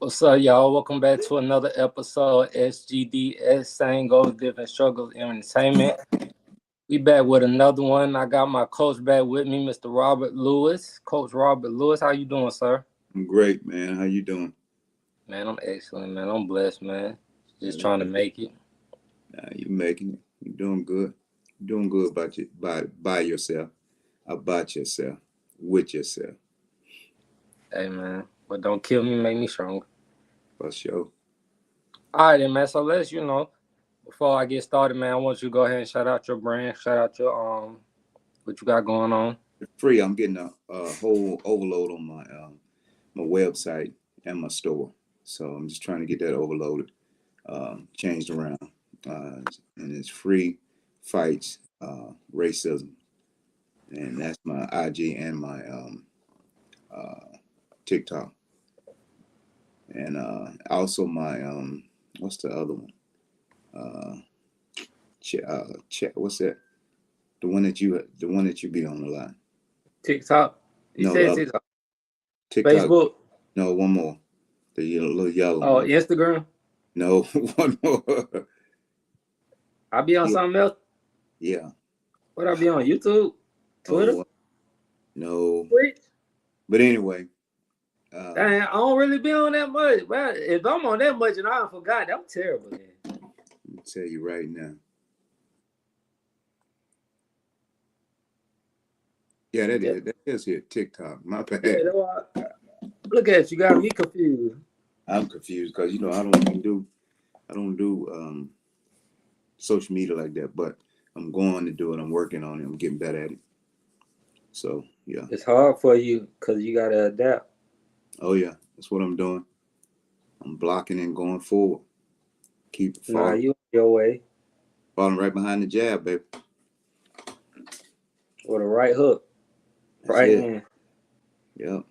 What's up, y'all? Welcome back to another episode of SGDS, Same Goals, Different Struggles, Entertainment. We back with another one. I got my coach back with me, Mr. Robert Lewis. Coach Robert Lewis, how you doing, sir? I'm great, man. How you doing? Man, I'm excellent, man. I'm blessed, man. Just trying to make it. You're making it. You're doing good. You're doing good by yourself, about yourself, with yourself. Hey, man. But don't kill me, make me stronger. For sure. All right, then, man. So let's, before I get started, man, I want you to go ahead and shout out your brand, shout out your what you got going on. Free. I'm getting a whole overload on my website and my store. So I'm just trying to get that overloaded, changed around. And it's free fights, racism. And that's my IG and my TikTok. And also my what's the other one? What's that? The one that you be on a lot. TikTok. You said TikTok. Facebook. No, one more. The little yellow. Oh, one. Instagram. No, one more. I be on something else. Yeah. What I be on? YouTube, Twitter. No. Twitch. But anyway. Dang, I don't really be on that much. But if I'm on that much and I forgot, I'm terrible. Man. Let me tell you right now. Yeah, that is here. TikTok. My bad. Yeah, look at you, got me confused. I'm confused because I don't do social media like that, but I'm going to do it. I'm working on it. I'm getting better at it. So yeah. It's hard for you because you gotta adapt. Oh yeah, that's what I'm doing. I'm blocking and going forward. Keep falling. Nah, you your way. Falling right behind the jab, baby. With a right hook. Right hand. Yep.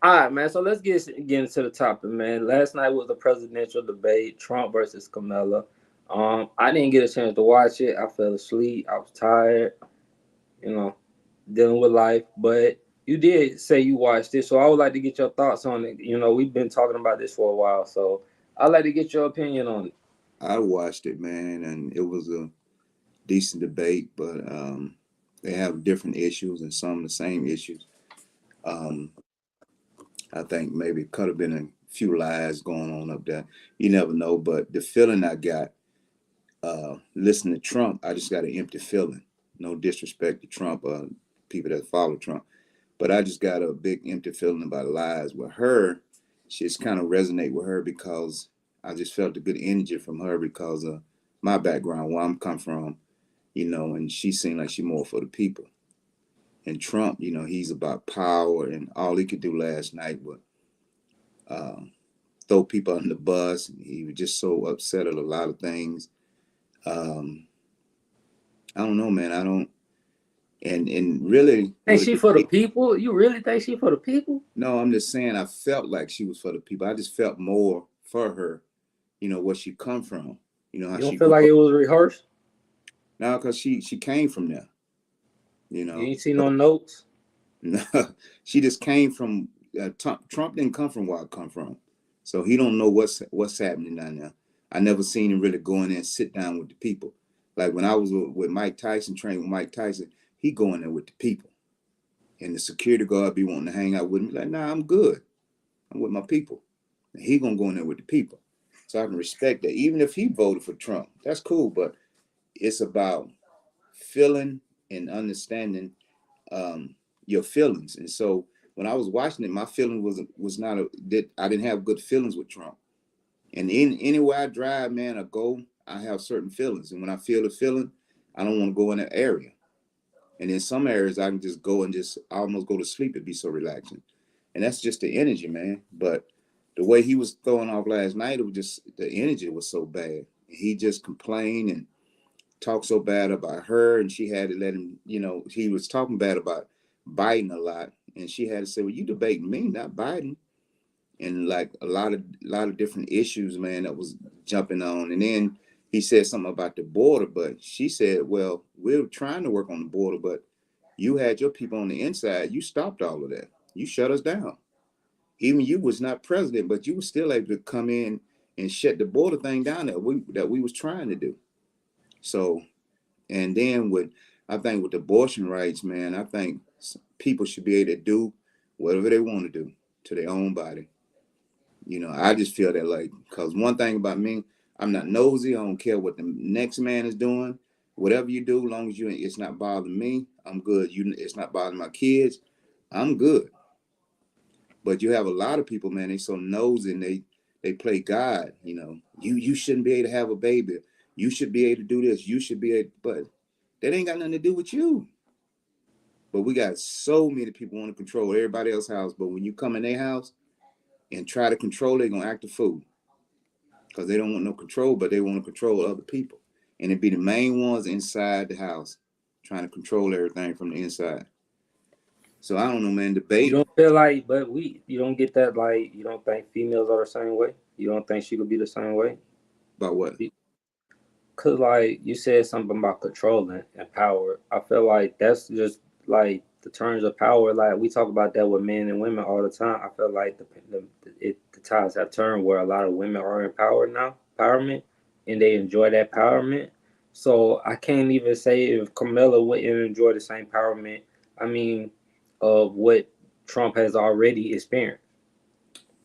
All right, man. So let's get into the topic, man. Last night was the presidential debate, Trump versus Kamala. I didn't get a chance to watch it. I fell asleep. I was tired, dealing with life. But you did say you watched it, so I would like to get your thoughts on it. We've been talking about this for a while, so I'd like to get your opinion on it. I watched it, man, and it was a decent debate, but they have different issues and some of the same issues. I think maybe it could have been a few lies going on up there. You never know, but the feeling I got listening to Trump, I just got an empty feeling. No disrespect to Trump or people that follow Trump, but I just got a big empty feeling about lies. With her, she's kind of resonate with her because I just felt a good energy from her because of my background, where I'm come from, and she seemed like she's more for the people. And Trump, he's about power, and all he could do last night was throw people on the bus. He was just so upset at a lot of things. I don't know, man. I don't. And really, think she for the people? You really think she for the people? No, I'm just saying I felt like she was for the people. I just felt more for her, where she come from. How you don't feel like it was rehearsed? No, because she came from there. You ain't see no notes? No, she just came from Trump didn't come from where I come from. So he don't know what's happening down there. I never seen him really go in there and sit down with the people. Like when I was with Mike Tyson, training with Mike Tyson, he go in there with the people. And the security guard be wanting to hang out with me. Like, nah, I'm good. I'm with my people. And he gonna go in there with the people. So I can respect that. Even if he voted for Trump, that's cool. But it's about feeling and understanding your feelings. And so when I was watching it, my feeling was not that I didn't have good feelings with Trump. And anywhere I drive, man, or go, I have certain feelings. And when I feel the feeling, I don't want to go in that area. And in some areas, I can just go and just almost go to sleep. It'd be so relaxing. And that's just the energy, man. But the way he was throwing off last night, it was just the energy was so bad. He just complained and talked so bad about her, and she had to let him, he was talking bad about Biden a lot, and she had to say, well, you debating me, not Biden. And like a lot of different issues, man, that was jumping on. And then he said something about the border, but she said, well, we're trying to work on the border, but you had your people on the inside. You stopped all of that. You shut us down. Even you was not president, but you were still able to come in and shut the border thing down that we was trying to do. So, and then I think with abortion rights, man, I think people should be able to do whatever they want to do to their own body. I just feel that, like, because one thing about me, I'm not nosy. I don't care what the next man is doing. Whatever you do, as long as it's not bothering me, I'm good. It's not bothering my kids, I'm good. But you have a lot of people, man, they so nosy and they play God. You shouldn't be able to have a baby. You should be able to do this. You should be able, but that ain't got nothing to do with you. But we got so many people want to control everybody else's house. But when you come in their house and try to control, they're gonna act a fool. Because they don't want no control, but they want to control other people. And it be the main ones inside the house trying to control everything from the inside. So I don't know, man. You don't feel like, but you don't get that, like, you don't think females are the same way? You don't think she could be the same way? About what? Because, like, you said something about controlling and power. I feel like that's just, like, the terms of power. Like, we talk about that with men and women all the time. I feel like the tides have turned where a lot of women are in power now, empowerment, and they enjoy that empowerment. So I can't even say if Kamala wouldn't enjoy the same empowerment, I mean, of what Trump has already experienced.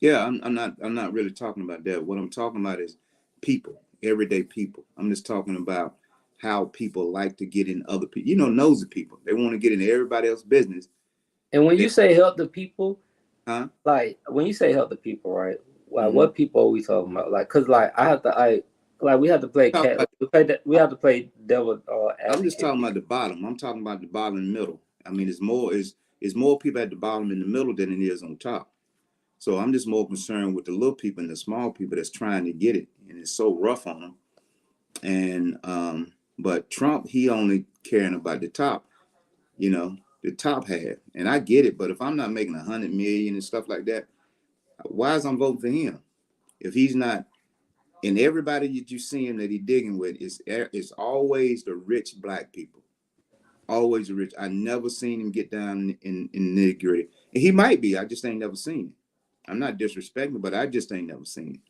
Yeah, I'm not really talking about that. What I'm talking about is people, everyday people. I'm just talking about how people like to get in other people. Nosy people. They want to get into everybody else's business. And when you say help the people, huh? Like, when you say help the people, right? Like, what people are we talking about? Like, cause like we have to play cat. We have to play devil. I'm just talking about the bottom. I'm talking about the bottom and middle. I mean, it's more people at the bottom and the middle than it is on top. So I'm just more concerned with the little people and the small people that's trying to get it, and it's so rough on them. And but Trump, he only caring about the top, the top half, and I get it. But if I'm not making 100 million and stuff like that, why is I'm voting for him? If he's not, and everybody that you see him that he digging with is always the rich black people, always the rich. I never seen him get down in nitty gritty, and he might be. I just ain't never seen it. I'm not disrespecting, but I just ain't never seen it.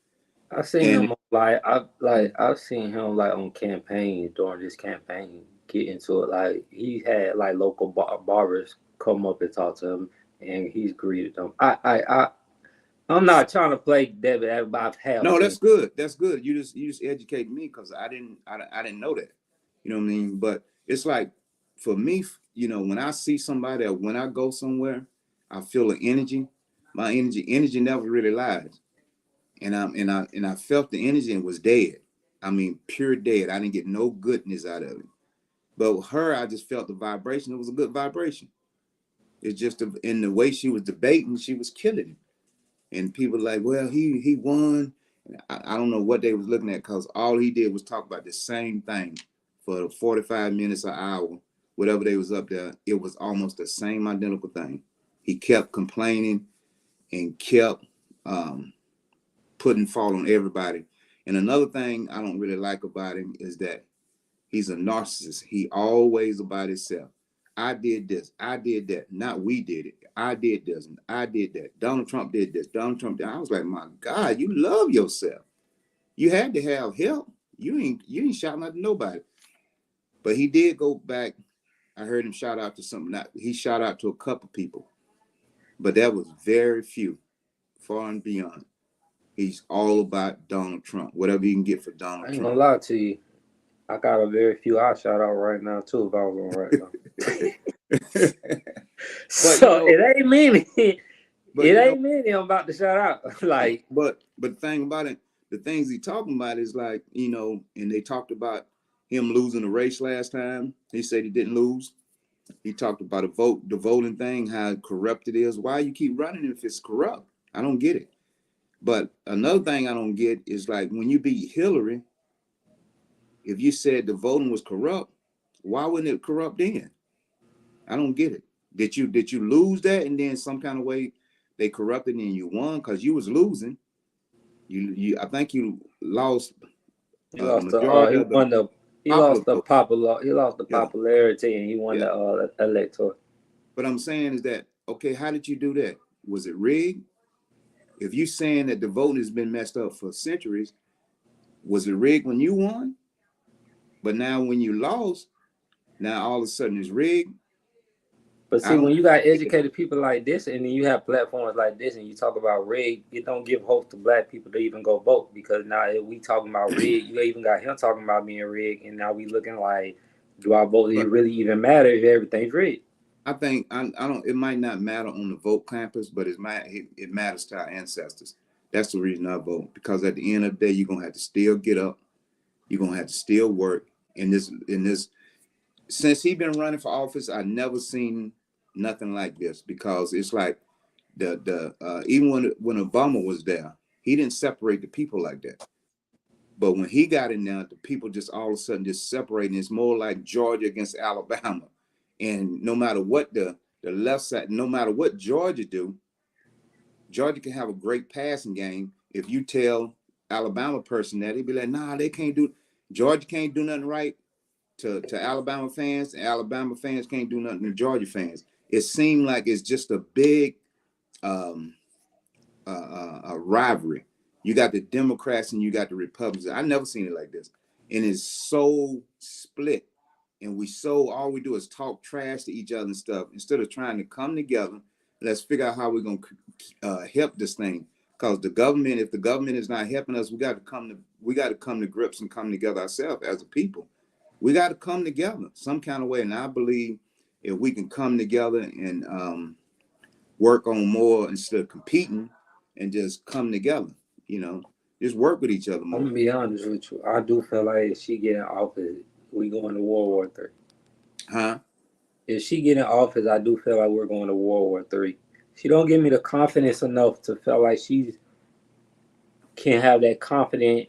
I've seen him I've seen him like on campaign during this campaign get into it. Like, he had like local barbers come up and talk to him, and he's greeted them. I'm not trying to play David, but I've had. No, that's good. That's good. You just educated me because I didn't know that. You know what I mean? But it's like, for me, when I see somebody, or when I go somewhere, I feel the energy. My energy never really lies. And I felt the energy and was dead. I mean, pure dead. I didn't get no goodness out of it. But with her, I just felt the vibration. It was a good vibration. It's just in the way she was debating, she was killing him. And people like, well, he won. I don't know what they was looking at, because all he did was talk about the same thing for 45 minutes an hour, whatever they was up there. It was almost the same identical thing. He kept complaining and kept putting fault on everybody. And another thing I don't really like about him is that he's a narcissist. He always about himself. I did this. I did that. Not we did it. I did this. And I did that. Donald Trump did this. Donald Trump did. I was like, my God, you love yourself. You had to have help. You ain't shouting out to nobody. But he did go back. I heard him shout out to something. He shout out to a couple people, but that was very few, far and beyond. He's all about Donald Trump. Whatever you can get for Donald I ain't Trump. gonna lie to you. I got a very few I shout out right now too if I was on right now. So it ain't meaning it ain't meaning I'm about to shout out. Like, but the thing about it, the things he talking about is like, and they talked about him losing the race last time. He said he didn't lose. He talked about the voting thing, how corrupt it is. Why you keep running if it's corrupt? I don't get it. But another thing I don't get is, like, when you beat Hillary, if you said the voting was corrupt, why wasn't it corrupt then? I don't get it. Did you lose that, and then some kind of way they corrupted and you won because you was losing? I think you lost. He lost the popularity, and he won the electoral. But I'm saying is that, okay, how did you do that? Was it rigged? If you saying that the voting has been messed up for centuries, was it rigged when you won? But now when you lost, now all of a sudden it's rigged. But I see, don't when you got think it is. educated people like this, and then you have platforms like this, and you talk about rig, it don't give hope to black people to even go vote because now if we talking about rig, you even got him talking about being rigged, and now we looking like, do our vote But really even matter if everything's rigged? I think I don't. It might not matter on the vote campus, but it matters to our ancestors. That's the reason I vote, because at the end of the day, you're gonna have to still get up. You're gonna have to still work. In this since he been running for office, I never seen nothing like this, because it's like the even when Obama was there, he didn't separate the people like that. But when he got in there, the people just all of a sudden just separating. It's more like Georgia against Alabama. And no matter what the left side, no matter what Georgia do, Georgia can have a great passing game. If you tell Alabama person that, they'd be like, nah, they can't do, Georgia can't do nothing right to Alabama fans, and Alabama fans can't do nothing to Georgia fans. It seemed like it's just a big um, a rivalry. You got the Democrats and you got the Republicans. I never seen it like this, and it's so split. And all we do is talk trash to each other and stuff instead of trying to come together. Let's figure out how we're gonna help this thing. Because the government, if the government is not helping us, we got to come to grips and come together ourselves as a people. We got to come together some kind of way. And I believe if we can come together and work on more instead of competing, and just come together, you know, just work with each other I'm more. gonna be honest with you. I do feel like if she get in office, we going to World War III. Huh? If she get in office, I do feel like we're going to World War III. She don't give me the confidence enough to feel like she can have that confident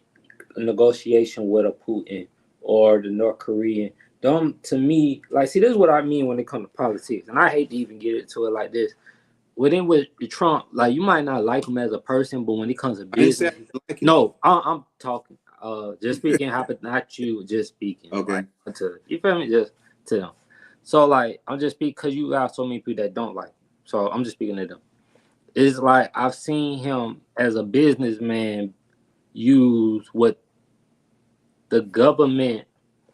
negotiation with a Putin or the North Korean. Don't to me like see this is what I mean when it comes to politics, and I hate to even get into it like this. Within with Trump, like you might not like him as a person, but when it comes to I didn't say I business, didn't like him. no, I'm talking. Just speaking, happen not you, just speaking. Like Okay. to you feel me, just to them. So like I'm just speaking because you got so many people that don't like him. So I'm just speaking to them. It's like I've seen him as a businessman use what the government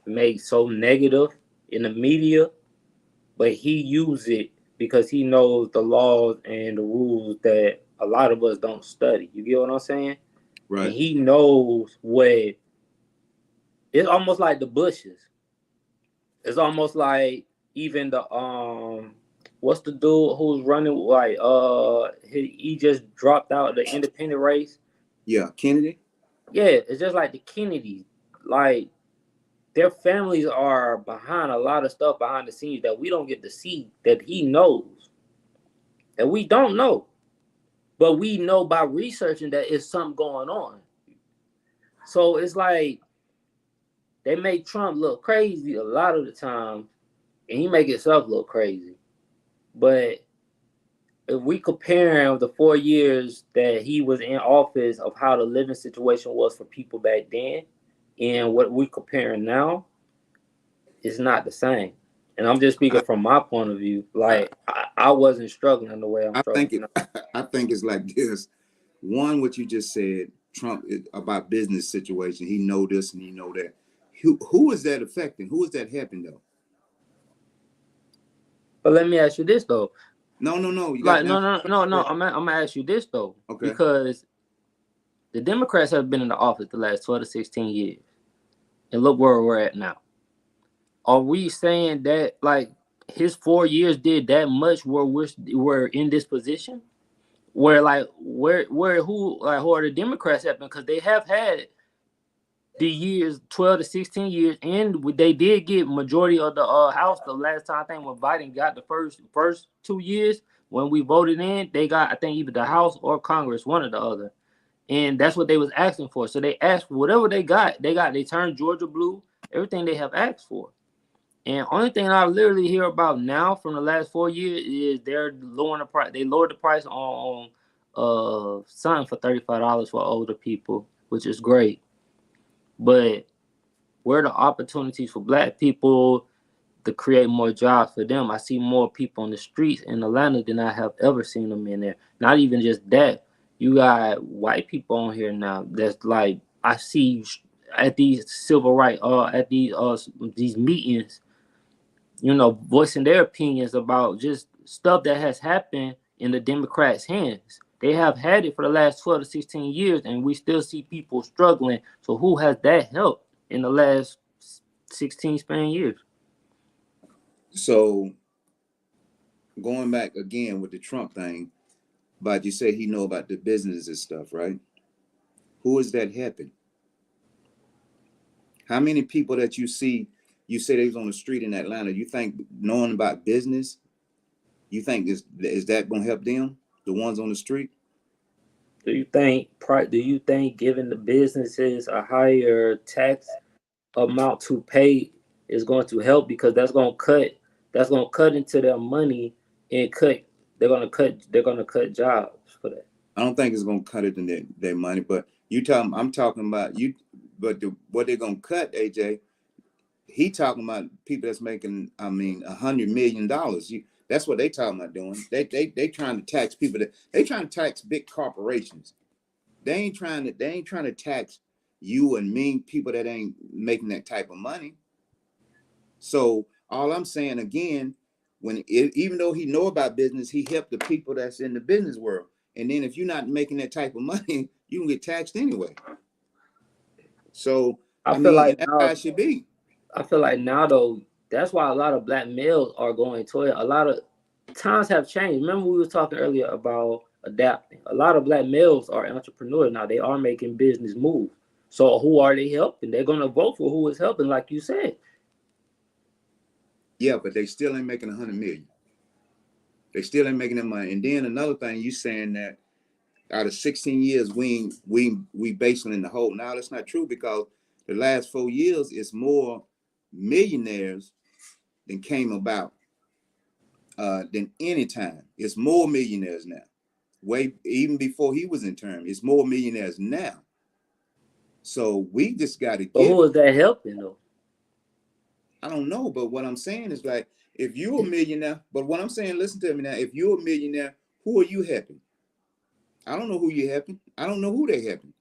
makes so negative in the media, but he used it because he knows the laws and the rules that a lot of us don't study. You get what I'm saying? And Right. he knows what it's almost like the Bushes. It's almost like even the what's the dude who's running like he just dropped out the independent race. Yeah. Kennedy. Yeah, it's just like the Kennedys. Like their families are behind a lot of stuff behind the scenes that we don't get to see that he knows that we don't know, but we know by researching that it's something going on. So it's like they make Trump look crazy a lot of the time, and he make himself look crazy. But if we compare the 4 years that he was in office of how the living situation was for people back then and what we comparing now, it's not the same. And I'm just speaking I, from my point of view. I, Like I wasn't struggling the way I'm I struggling think it. now. I think it's like this. One, what you just said, Trump about business situation. He know this and he know that. Who is that affecting? Who is that helping though? But let me ask you this though. No, no, no. You got Like now. no. I'm gonna ask you this though Okay. because the Democrats have been in the office the last 12 to 16 years, and look where we're at now. Are we saying that like his 4 years did that much where we're in this position? Where like who are the Democrats at? Because they have had the years 12 to 16 years, and they did get majority of the House the last time. I think when Biden got the first 2 years when we voted in, they got I think either the House or Congress, one or the other, and that's what they was asking for. So they asked for whatever they got. They turned Georgia blue. Everything they have asked for. And only thing I literally hear about now from the last 4 years is they're lowering the price. They lowered the price on something for $35 for older people, which is great. But where are the opportunities for black people to create more jobs for them? I see more people on the streets in Atlanta than I have ever seen them in there. Not even just that. You got white people on here now that's like I see at these civil rights at these meetings, you know, voicing their opinions about just stuff that has happened in the Democrats' hands. They have had it for the last 12 to 16 years, and we still see people struggling. So who has that helped in the last 16 span years? So going back again with the Trump thing, but you say he know about the business and stuff, right? Who is that helping? How many people that you say they was on the street in Atlanta, you think knowing about business, you think is that gonna help them, the ones on the street? Do you think giving the businesses a higher tax amount to pay is going to help, because that's going to cut into their money and they're going to cut jobs for that. I don't think it's gonna cut it in their money, but I'm talking about you, but what they're gonna cut, AJ, he talking about people that's making, I mean, $100 million. That's what they talking about doing. They trying to tax people they trying to tax big corporations. They ain't trying to tax you and me, people that ain't making that type of money. So all I'm saying again, even though he know about business, he helped the people that's in the business world. And then if you're not making that type of money, you can get taxed anyway. So I I feel mean, like and that's how now it should be. I feel like now though, that's why a lot of black males are going to it. A lot of times have changed. Remember we were talking earlier about adapting. A lot of black males are entrepreneurs now. They are making business moves. So who are they helping? They're gonna vote for who is helping, like you said. Yeah, but they still ain't making 100 million. They still ain't making that money. And then another thing, you saying that out of 16 years, we basing in the whole. Now that's not true, because the last 4 years is more millionaires than came about than any time. It's more millionaires now. Way even before he was in term, it's more millionaires now. So we just got to But get who it. is that helping though? I don't know, but what I'm saying is like, if you're a millionaire, but what I'm saying, listen to me now. If you're a millionaire, who are you helping? I don't know who you're helping. I don't know who they helping.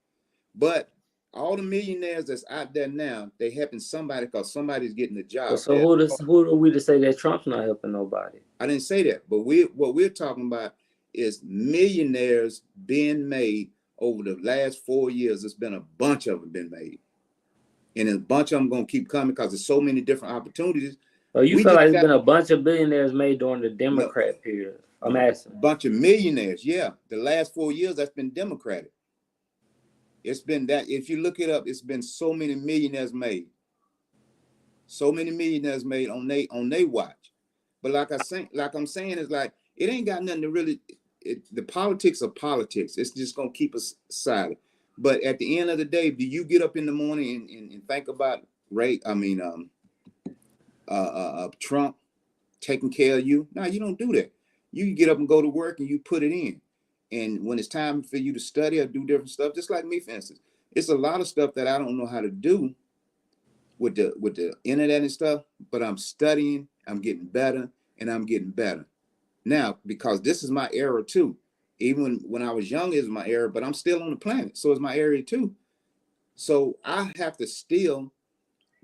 But all the millionaires that's out there now, they helping somebody because somebody's getting a But job. so who are we to say that Trump's not helping nobody? I didn't say that, but what we're talking about is millionaires being made over the last 4 years. There's been a bunch of them been made, and a bunch of them gonna keep coming because there's so many different opportunities. Oh, you We feel just like there's got been a bunch of billionaires made during the no Democrat period? I'm a asking. bunch of millionaires. Yeah, the last 4 years that's been Democratic. It's been that. If you look it up, it's been so many millionaires made, so many millionaires made on they watch. But like I'm saying, is like it ain't got nothing to really. The politics of politics. It's just gonna keep us silent. But at the end of the day, do you get up in the morning and think about Ray? I mean, Trump taking care of you? No, you don't do that. You get up and go to work and you put it in. And when it's time for you to study or do different stuff, just like me, for instance, it's a lot of stuff that I don't know how to do with the internet and stuff, but I'm studying, I'm getting better, and I'm getting better. Now, because this is my era too. Even when I was young, it was my era, but I'm still on the planet. So it's my area too. So I have to still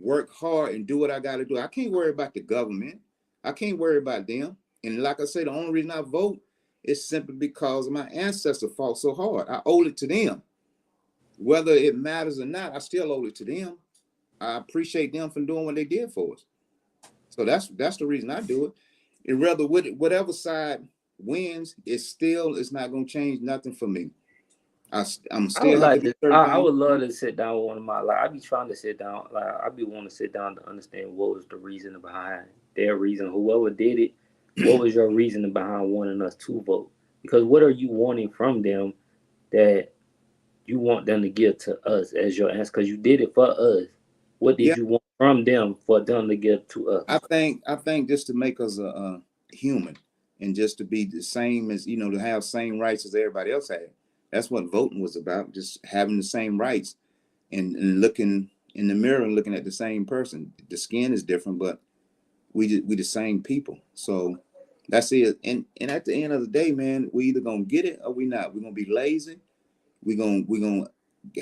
work hard and do what I got to do. I can't worry about the government. I can't worry about them. And like I say, the only reason I vote is simply because my ancestors fought so hard. I owe it to them. Whether it matters or not, I still owe it to them. I appreciate them for doing what they did for us. So that's the reason I do it. And rather whatever side wins, it's not gonna change nothing for me. I'm I would still have to like do to. certain I things. would love to sit down with one of my, like. I be trying to sit down. Like I be wanting to sit down to understand what was the reason behind their reason. Whoever did it, what was your reason behind wanting us to vote? Because what are you wanting from them that you want them to give to us as your answer? Because you did it for us. What Yeah, did you want from them for them to give to us? I think just to make us a human and just to be the same as to have same rights as everybody else had. That's what voting was about, just having the same rights and looking in the mirror and looking at the same person. The skin is different, but we the same people. So that's it. And at the end of the day, man, we either gonna get it or we not. We're gonna be lazy We gonna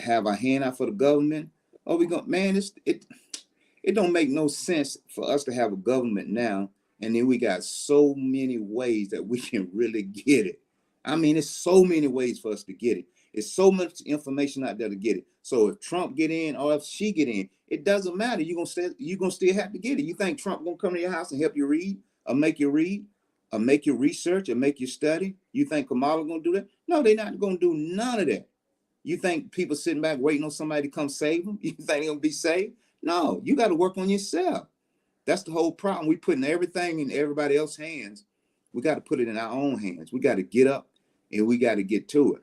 have our hand out for the government, or we gonna man, it don't make no sense for us to have a government now, and then we got so many ways that we can really get it. I mean, it's so many ways for us to get it. It's so much information out there to get it. So if Trump get in or if she get in, it doesn't matter. You're gonna still have to get it. You think Trump gonna come to your house and help you read or make you read or make you research or make you study? You think Kamala gonna do that? No, they're not gonna do none of that. You think people sitting back waiting on somebody to come save them? You think they're gonna be saved? No, you got to work on yourself. That's the whole problem. We putting everything in everybody else's hands. We got to put it in our own hands. We got to get up and we got to get to it.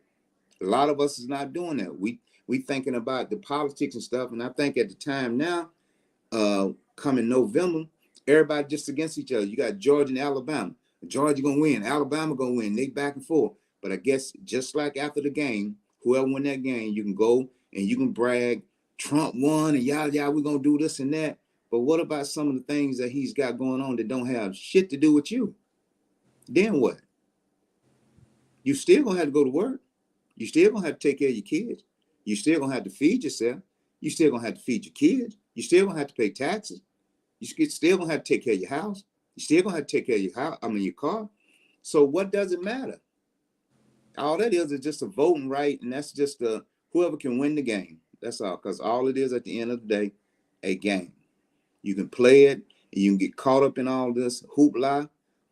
A lot of us is not doing that. We thinking about the politics and stuff. And I think at the time now, coming November, everybody just against each other. You got Georgia and Alabama. Georgia gonna win. Alabama gonna win. They back and forth. But I guess just like after the game, whoever win that game, you can go and you can brag. Trump won and y'all, we're gonna do this and that. But what about some of the things that he's got going on that don't have shit to do with you? Then what? You still gonna have to go to work. You still gonna have to take care of your kids. You still gonna have to feed yourself. You still gonna have to feed your kids. You still gonna have to pay taxes. You still gonna have to take care of your house. You still gonna have to take care of your house. Your car. So what does it matter? All that is just a voting right, and that's just whoever can win the game. That's all, because all it is at the end of the day, a game. You can play it, and you can get caught up in all this hoopla,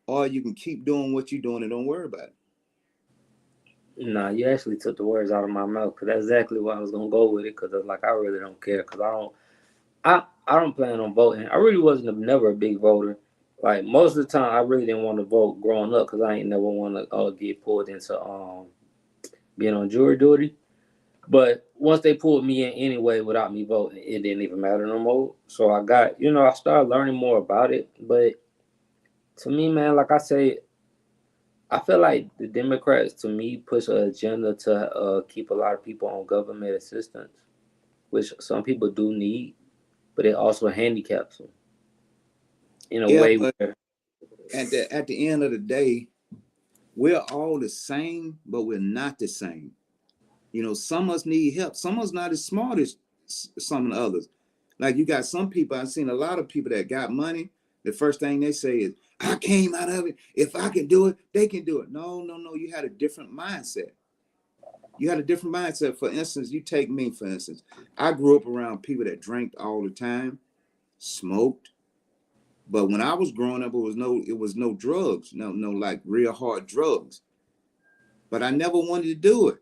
or you can keep doing what you're doing and don't worry about it. Nah, you actually took the words out of my mouth, because that's exactly what I was gonna go with it. Because like, I really don't care, because I don't plan on voting. I really wasn't never a big voter. Like most of the time, I really didn't want to vote growing up, because I ain't never want to get pulled into being on jury duty. But once they pulled me in anyway without me voting, it didn't even matter no more. So I started learning more about it. But to me, man, like I say, I feel like the Democrats, to me, push an agenda to keep a lot of people on government assistance, which some people do need, but it also handicaps them in a Yeah, way but where at the end of the day, we're all the same, but we're not the same. You know, some of us need help. Some of us not as smart as some of the others. Like you got some people, I've seen a lot of people that got money. The first thing they say is, I came out of it. If I can do it, they can do it. No. You had a different mindset. You had a different mindset. For instance, you take me, for instance. I grew up around people that drank all the time, smoked. But when I was growing up, it was no drugs, no like real hard drugs. But I never wanted to do it.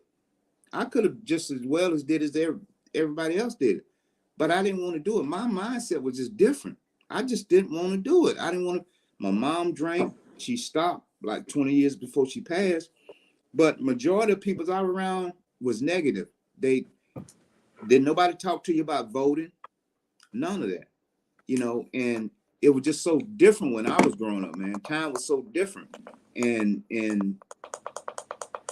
I could have just as well as did as everybody else did it, but I didn't want to do it. My mindset was just different. I just didn't want to do it. I didn't want to. My mom drank. She stopped like 20 years before she passed. But majority of people I was around was negative. They didn't nobody talk to you about voting. None of that, and it was just so different when I was growing up, man. Time was so different.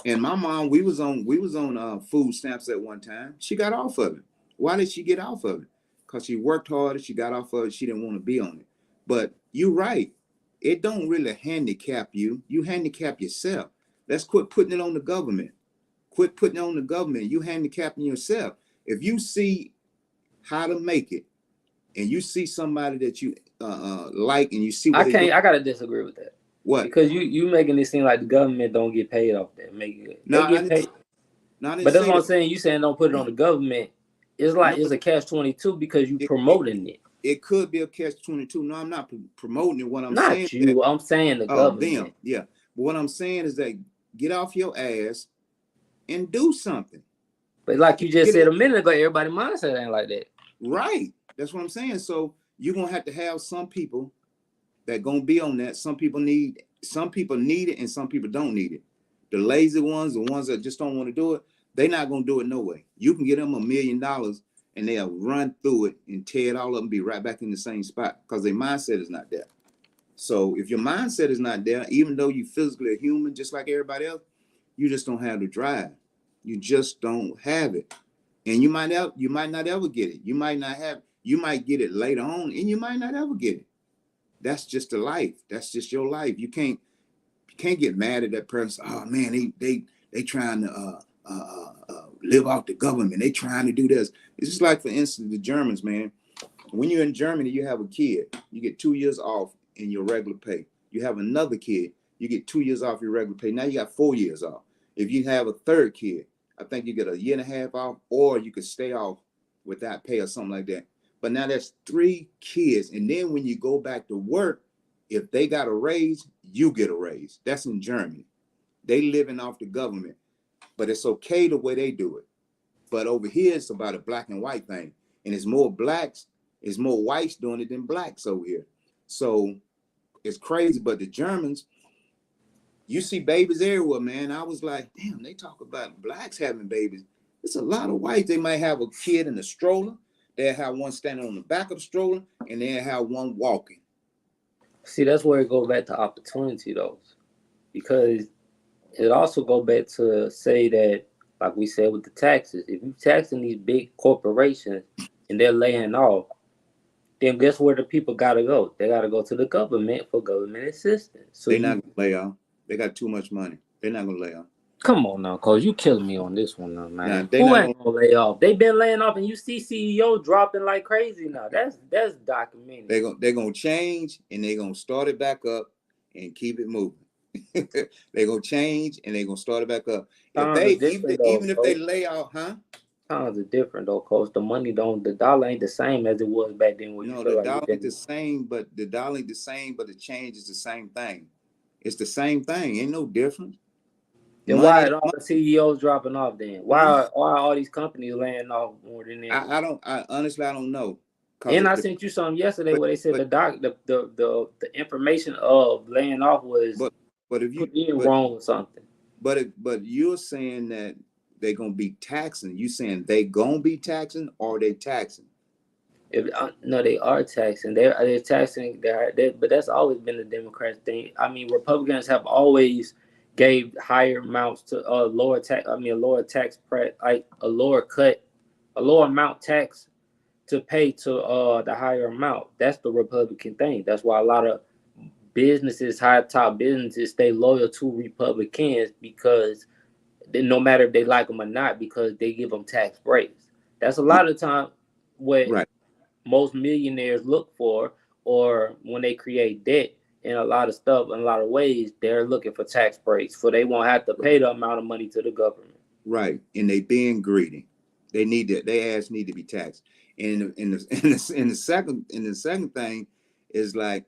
And my mom, we was on food stamps at one time. She got off of it. Why did she get off of it? Because she worked hard. She got off of it. She didn't want to be on it. But you're right. It don't really handicap you. You handicap yourself. Let's quit putting it on the government. Quit putting it on the government. You handicapping yourself. If you see how to make it, and you see somebody that you like, and you see what I they do. can't. I gotta disagree with that. What? Because you making it seem like the government don't get paid off that. No, They get paid. I didn't But that's say what I'm that. saying. You saying don't put it on the government. It's No, like it's a catch-22 because you promoting it. it could be a catch-22. No, I'm not promoting it. What I'm saying Not is that, you. I'm saying the them, government. yeah. But what I'm saying is that get off your ass and do something. But like you just Get said it a minute ago, everybody mindset ain't like that. right. That's what I'm saying. So you're gonna have to have some people that gonna be on that. Some people need it, and some people don't need it. The lazy ones, the ones that just don't want to do it, they're not gonna do it no way. You can get them $1 million and they'll run through it and tear it all up and be right back in the same spot because their mindset is not there. So if your mindset is not there, even though you physically a human just like everybody else, you just don't have the drive. You just don't have it. And you might not ever get it. You might get it later on, and you might not ever get it. That's just the life. That's just your life. You can't get mad at that person. Oh man, they trying to live off the government. They trying to do this. It's just like, for instance, the Germans, man. When you're in Germany, you have a kid, you get 2 years off in your regular pay. You have another kid, you get 2 years off your regular pay. Now you got 4 years off. If you have a third kid, I think you get a year and a half off, or you could stay off without pay or something like that. But now that's 3 kids. And then when you go back to work, if they got a raise, you get a raise. That's in Germany. They living off the government, but it's okay the way they do it. But over here, it's about a black and white thing. And it's more blacks, it's more whites doing it than blacks over here. So it's crazy. But the Germans, you see babies everywhere, man. I was like, damn, they talk about blacks having babies. It's a lot of whites. They might have a kid in a stroller. They'll have one standing on the back of the stroller, and they'll have one walking. See, that's where it goes back to opportunity, though. Because it also goes back to say that, like we said with the taxes, if you're taxing these big corporations and they're laying off, then guess where the people got to go? They got to go to the government for government assistance. So they're not going to lay off. They got too much money. They're not going to lay off. Come on now, Coach. You killing me on this one now, man. Nah, Who ain't gonna lay off? They been laying off, and you see CEO dropping like crazy now. That's documented. They're gonna change, and they're gonna start it back up and keep it moving. They're gonna change, and they're gonna start it back up. Even if they lay off, huh? Times are different though, Coach. The money the dollar ain't the same as it was back then. No, the dollar ain't the same, but the change is the same thing. It's the same thing. Ain't no difference. Then why are all the CEOs dropping off then? Why are all these companies laying off more than them? I honestly don't know. And I sent you something yesterday where they said the information of laying off was but if you wrong or something. But you're saying that they're gonna be taxing. You saying they gonna be taxing, or they taxing? No, they are taxing. They're taxing. But that's always been the Democrats thing. I mean, Republicans have always gave higher amounts to a lower amount tax to pay to the higher amount. That's the Republican thing. That's why a lot of businesses, high top businesses, stay loyal to Republicans, because no matter if they like them or not, because they give them tax breaks. That's a lot of time what most millionaires look for, or when they create debt. In a lot of stuff, in a lot of ways, they're looking for tax breaks, so they won't have to pay the amount of money to the government. Right, and they being greedy. Their ass need to be taxed. And in the second thing is like,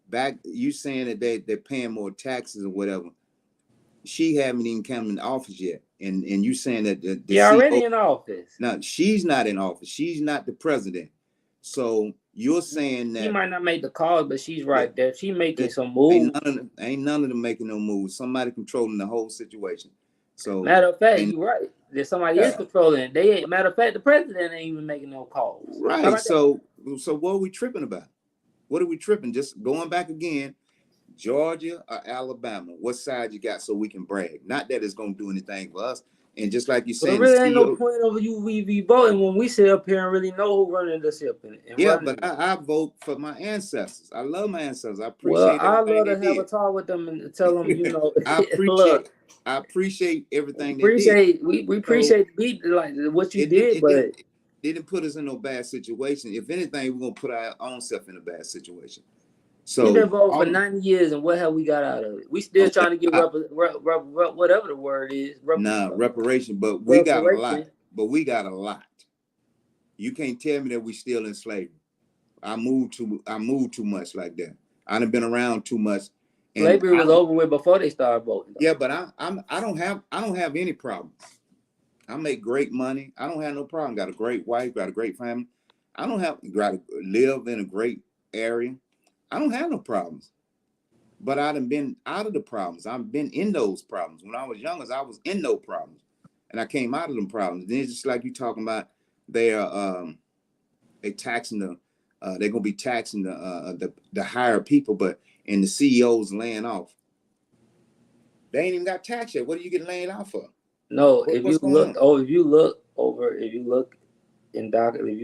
back you saying that they're paying more taxes or whatever. She haven't even come in office yet, and you saying that the already in office. No, she's not in office. She's not the president. So you're saying that she might not make the calls, but she's right there. She making some moves. Ain't none of them making no moves. Somebody controlling the whole situation. So matter of fact, you're right. There's somebody is controlling. Matter of fact, the president ain't even making no calls. Right. So what are we tripping about? What are we tripping? Just going back again, Georgia or Alabama? What side you got so we can brag? Not that it's gonna do anything for us. And just like you said, there really ain't no point of we voting when we sit up here and really know who running the ship. But I vote for my ancestors. I love my ancestors. I appreciate. I love to have a talk with them and tell them, I appreciate everything. We appreciate like what you did, but it didn't put us in no bad situation. If anything, we're gonna put our own self in a bad situation. So we've been voting for 90 years, and what have we got out of it? We still trying to get whatever the word is. Reparation, but we got a lot. You can't tell me that we still in slavery. I moved too much like that. I done been around too much. Slavery was over with before they started voting. Yeah, but I don't have any problems. I make great money. I don't have no problem. Got a great wife, got a great family. I don't have got to live in a great area. I don't have no problems, but I done been out of the problems. I've been in those problems. When I was younger, I was in no problems, and I came out of them problems. Then it's just like you talking about, they taxing they're gonna be taxing the higher people, but and the CEOs laying off. They ain't even got taxed yet. What are you getting laid off for? No, if you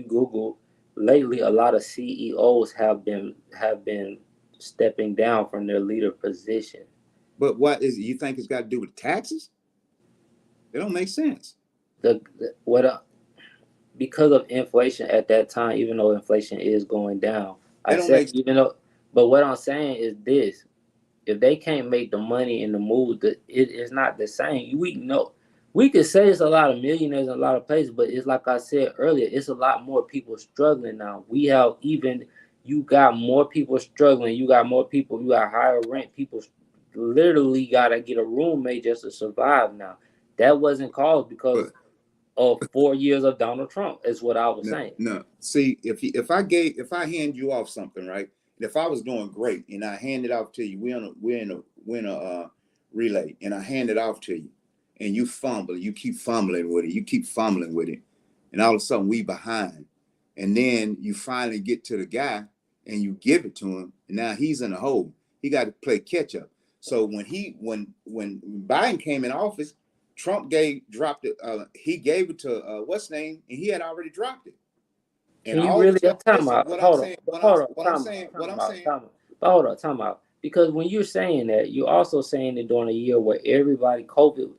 Google. Lately, a lot of CEOs have been stepping down from their leader position. But what is it? You think it's got to do with taxes? It don't make sense. What because of inflation at that time, even though inflation is going down, I That don't said make even though, but what I'm saying is this: if they can't make the money in the move, it is not the same. We know we could say it's a lot of millionaires in a lot of places, but it's like I said earlier, it's a lot more people struggling now. We have even you got more people struggling. You got more people. You got higher rent. People literally got to get a roommate just to survive now. That wasn't caused because but of 4 years of Donald Trump. Is what I was no, saying. no. See, if I hand you off something, right? And if I was doing great and I hand it off to you, we're in a relay, and I hand it off to you, and you keep fumbling with it, and all of a sudden we behind, and then you finally get to the guy and you give it to him, and now he's in a hole. He got to play catch up. So when Biden came in office, Trump dropped it. He gave it to what's name, and he had already dropped it. And Can you all of a really sudden, time listen, out? what I'm Hold on, saying, but hold on, what I'm saying. time out. But hold on, time out. Because when you're saying that, you're also saying it during a year where everybody COVID,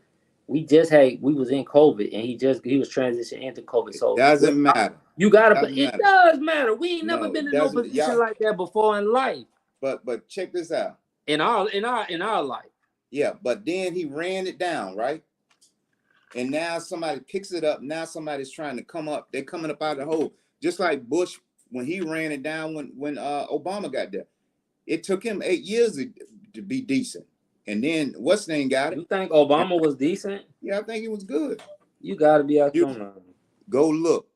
we was in COVID and he was transitioning into COVID. It So doesn't matter. you gotta, but Doesn't it matter. does matter. We ain't never No, been it in no doesn't. position Y'all, like that before in life. but check this out. In our life. Yeah, but then he ran it down, right? And now somebody picks it up. Now somebody's trying to come up. They're coming up out of the hole, just like Bush when he ran it down when Obama got there. It took him 8 years to be decent, and then what's name got it? You think And Obama was decent? yeah, I think it was good. You gotta be out You your mind. go look.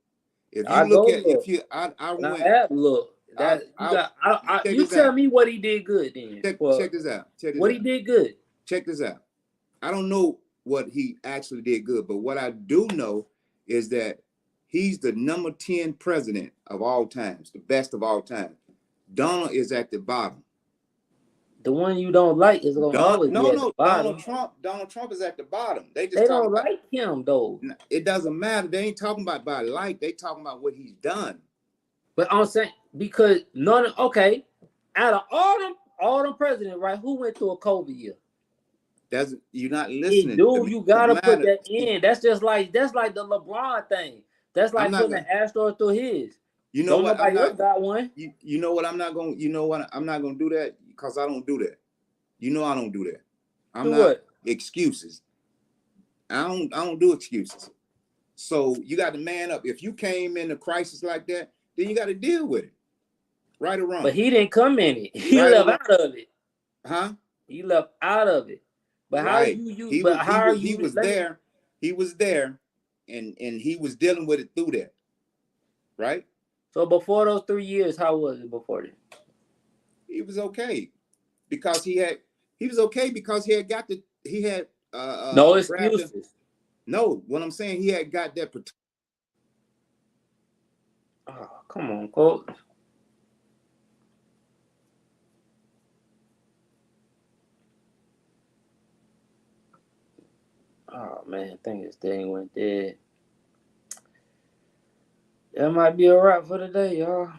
If you I look go at if look. you I And I went have looked. I That you I got check you this tell out. me what he did good then. Check Well, this out. Check this what he out. did good. Check this out. I don't know what he actually did good, but what I do know is that he's the number 10 president of all times, the best of all time. Donald is at the bottom. The one you don't like is gonna always be at the No, bottom. Donald Trump is at the bottom. They They just talking don't about like him though. it doesn't matter. They ain't talking about by like, they talking about what he's done. But I'm saying because okay, out of all them presidents, right? Who went through a COVID year? You're not It listening to do me. you It doesn't gotta put matter. that in. That's like the LeBron thing. That's I'm like not putting gonna the asterisk through his. you know Don't what? I'm nobody not else got one. you know what I'm not gonna you know what I'm not gonna do that because I don't do that. You know I don't do that. I'm Do not what? excuses. I don't do excuses. So you got to man up. If you came in a crisis like that, then you got to deal with it. Right or But wrong. he didn't come in it. He Right or left wrong. out of it. Huh? He left out of it. But how Right. you you? He But was how he are was he you? was there. He was there and he was dealing with it through that. Right? So before those 3 years, how was it before that? He was okay because he was okay because he had got the he had No grabbed the excuses. no, what I'm saying he had got that Oh, come on, coach. Oh man, I think this thing went dead. That might be a wrap for today, y'all.